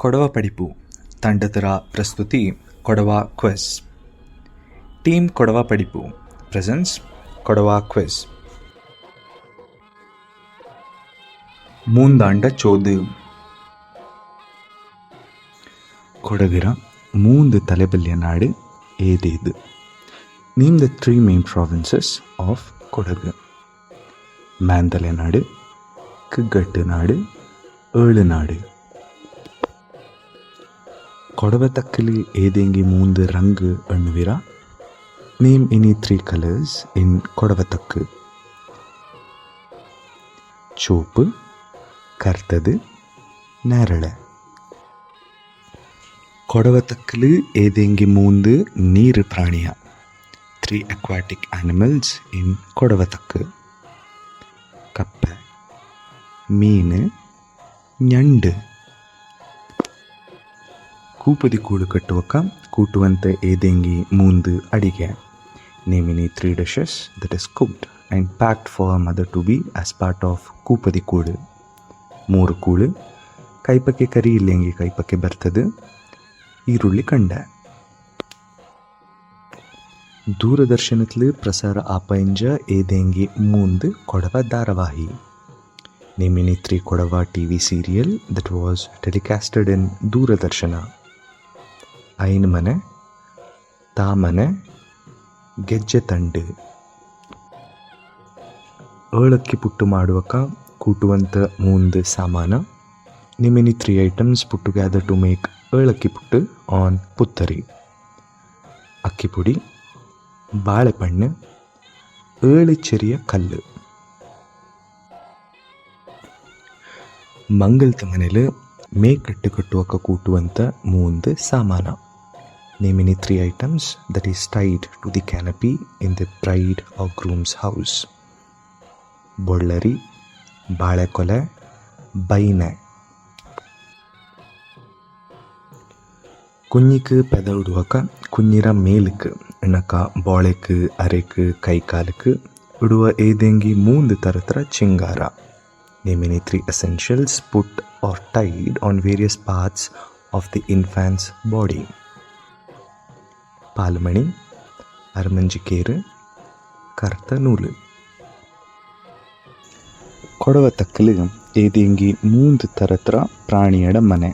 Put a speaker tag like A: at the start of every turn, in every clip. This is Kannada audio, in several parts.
A: ಕೊಡವ ಪಡಿಪು ತಂಡತರ ಪ್ರಸ್ತುತಿ ಕೊಡವ ಕ್ವಿಜ್. ಟೀಮ್ ಕೊಡವ ಪಡಿಪು ಪ್ರೆಸೆನ್ಸ್ ಕೊಡವ ಕ್ವಿಜ್. ಮೂಂದಾಂಡ ಚೋದು. ಕೊಡಗಿರ ಮೂಂದು ತಲೆಬಲ್ಲಿಯ ನಾಡು ಏದೇದು? Name the 3 main provinces of Kodagu. Mandale Nadu, Kaggattu Nadu, Erlu Nadu. Kodavattakkali edengi moondu rangu annuvira? Name any 3 colors in Kodavattakku. Chopu, Kartadu, Nerala. Kodavattakkali edengi moondu neeru praniya? 3 aquatic animals in Kodavatakku. Kappe, Meenu, Nyandu. ಕೂಪದಿ ಕೂಡು ಕಟ್ಟುವಕ ಕೂಟುವಂತೆ ಏದೆಂಗಿ ಮೂಂದು ಅಡಿಗೆ. Name any 3 dishes that is cooked and packed for a mother to be as part of ಕೂಪದಿ ಕೂಡು. 3 ಕೂಳು, ಕೈಪಕ್ಕೆ ಕರಿ ಇಲ್ಲೆಂಗಿ ಕೈಪಕ್ಕೆ ಬರ್ತದೆ, ಈರುಳ್ಳಿ ಕಂಡ. ದೂರದರ್ಶನದಲ್ಲಿ ಪ್ರಸಾರ ಆಪೈಂಜ ಏದೆಂಗಿ ಮೂಂದು ಕೊಡವ ಧಾರಾವಾಹಿ. Name any 3 Kodava TV serial that was telecasted in ದೂರದರ್ಶನ. ಐನ್ ಮನೆ, ತಾಮನೆ, ಗೆಜ್ಜೆ ತಂಡು. ಏಳಕ್ಕಿ ಪುಟ್ಟು ಮಾಡುವಕ ಕೂಟುವಂತ ಮೂಂದು ಸಾಮಾನ. Name any 3 items put together to make ಏಳಕ್ಕಿ ಪುಟ್ಟು ಆನ್ ಪುತ್ತರಿ. ಅಕ್ಕಿ ಪುಡಿ, ಬಾಳೆಪಣ್ಣು, ಏಳು ಚೆರಿಯ ಕಲ್ಲು. ಮಂಗಲ್ತ ಮನೇಲಿ ಮೇಕಟ್ಟು ಕಟ್ಟುವಕ ಕೂಟುವಂತ ಮೂಂದು ಸಾಮಾನ. Name any 3 items that is tied to the canopy in the bride or groom's house. ಬೊಳ್ಳರಿ, ಬಾಳೆಕೊಲೆ, ಬೈನೆ. ಕುഞ്ഞിക്ക് ಪೆದ ಇಡುವಕ ಕುഞ്ഞിರ ಮೇಲಕ್ಕೆ ಎಣಕ ಬಾಳೆக்கு ಅರೆக்கு ಕೈ ಕಾಲಕ್ಕೆ ಇಡುವ ಏದೆಂಗಿ ಮೂಂದು ತರತರ ಚಿಂಗಾರ. Name any 3 essentials put or tied on various parts of the infant's body. ಪಾಲ್ಮಣಿ, ಅರಮಂಜಿಕೇರು, ಕರ್ತ ನೂಲು. ಕೊಡವತ್ತಕ್ಕಲು ಏದೆಂಗಿ ಮೂಂದು ತರತರ ಪ್ರಾಣಿಯಡ ಮನೆ.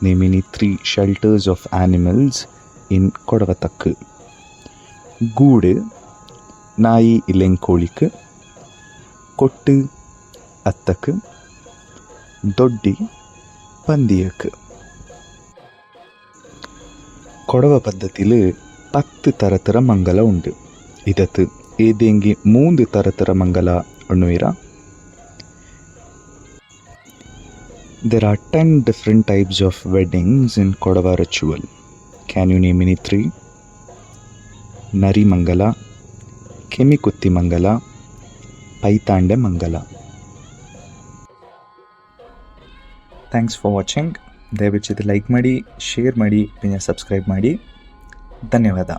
A: Name any 3 shelters of animals in ಕೊಡವತ್ತಕ್ಕು. ಗೂಡು, ನಾಯಿ ಇಲೆಂಕೋಳಿக்கு, ಕೊಟ್ಟು ಅತ್ತಕ್ಕೆ, ದೊಡ್ಡಿ ಪಂದಿಯಕ್ಕೆ. ಕೊಡವ ಪದ್ಧತಿಲು 10 ತರತರ ಮಂಗಲ ಉಂಡು. ಇದತ್ತು ಏದೆಂಗಿ ಮೂಂದು ತರತರ ಮಂಗಲ ಅನ್ನುವಿರ? There are 10 different types of weddings in Kodava ritual. Can you name any 3? Nari Mangala, Kemikutti Mangala, Paitande Mangala. Thanks for watching. ದಯವಿಟ್ಟು ಲೈಕ್ ಮಾಡಿ, ಶೇರ್ ಮಾಡಿ, ಸಬ್ಸ್ಕ್ರೈಬ್ ಮಾಡಿ. ಧನ್ಯವಾದ.